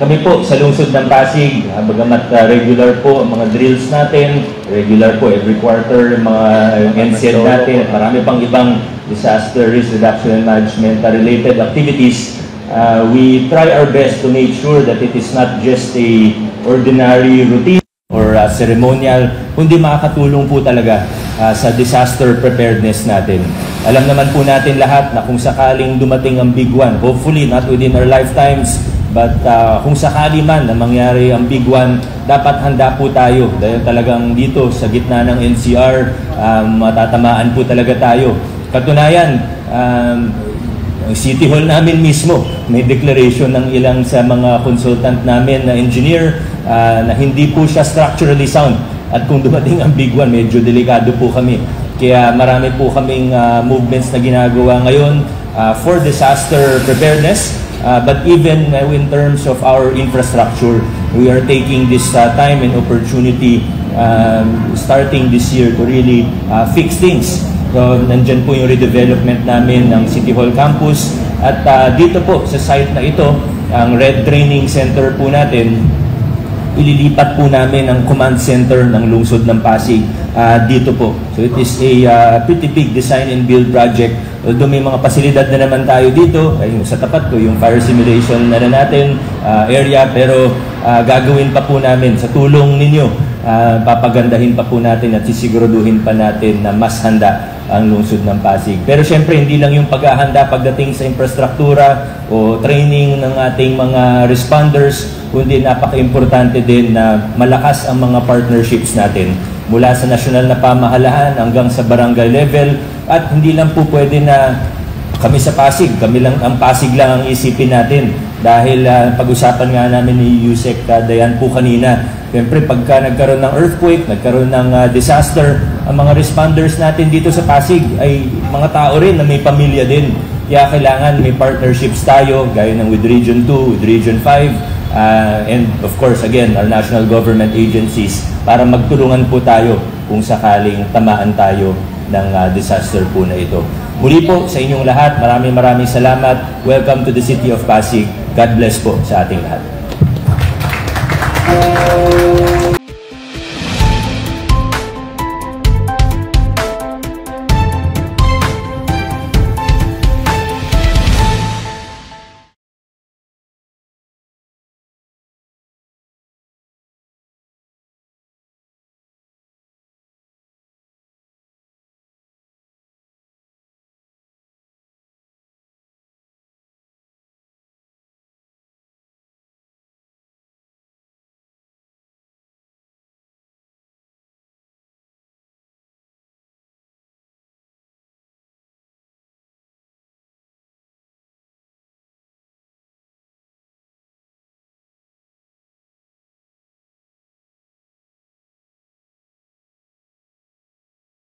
kami po sa lungsod ng Pasig, bagamat regular po ang mga drills natin, regular po every quarter mga NCN natin, at marami pang ibang disaster risk reduction and management related activities, we try our best to make sure that it is not just a ordinary routine or ceremonial, kundi makakatulong po talaga sa disaster preparedness natin. Alam naman po natin lahat na kung sakaling dumating ang big one, hopefully not within our lifetimes, but kung sakali man na mangyari ang big one, dapat handa po tayo dahil talagang dito sa gitna ng NCR, matatamaan po talaga tayo. Katunayan, ang City Hall namin mismo, may declaration ng ilang sa mga consultant namin na engineer na hindi po siya structurally sound. At kung dumating ang big one, medyo delikado po kami. Kaya marami po kaming movements na ginagawa ngayon for disaster preparedness. But even in terms of our infrastructure, we are taking this time and opportunity starting this year to really fix things. So, nandyan po yung redevelopment namin ng City Hall Campus. At dito po sa site na ito, ang Red Training Center po natin, ililipat po namin ang command center ng lungsod ng Pasig dito po. So it is a pretty big design and build project. Although may mga pasilidad na naman tayo dito, ay sa tapat ko yung fire simulation na natin area, pero gagawin pa po namin sa tulong ninyo. Papagandahin pa po natin at sisiguraduhin pa natin na mas handa ang lungsod ng Pasig. Pero syempre hindi lang yung paghahanda pagdating sa infrastruktura o training ng ating mga responders, kundi napaka-importante din na malakas ang mga partnerships natin mula sa nasyonal na pamahalaan hanggang sa barangay level. At hindi lang po pwede na kami sa Pasig, ang Pasig lang ang isipin natin. Dahil pag-usapan nga namin ni Yusek Dayan po kanina, siyempre pagka nagkaroon ng earthquake, nagkaroon ng disaster, ang mga responders natin dito sa Pasig ay mga tao rin na may pamilya din. Kaya kailangan may partnerships tayo, gaya ng with Region 2, with Region 5, and of course again, our national government agencies para magtulungan po tayo kung sakaling tamaan tayo ng disaster po na ito. Muli po sa inyong lahat, maraming salamat. Welcome to the City of Pasig. God bless po sa ating lahat.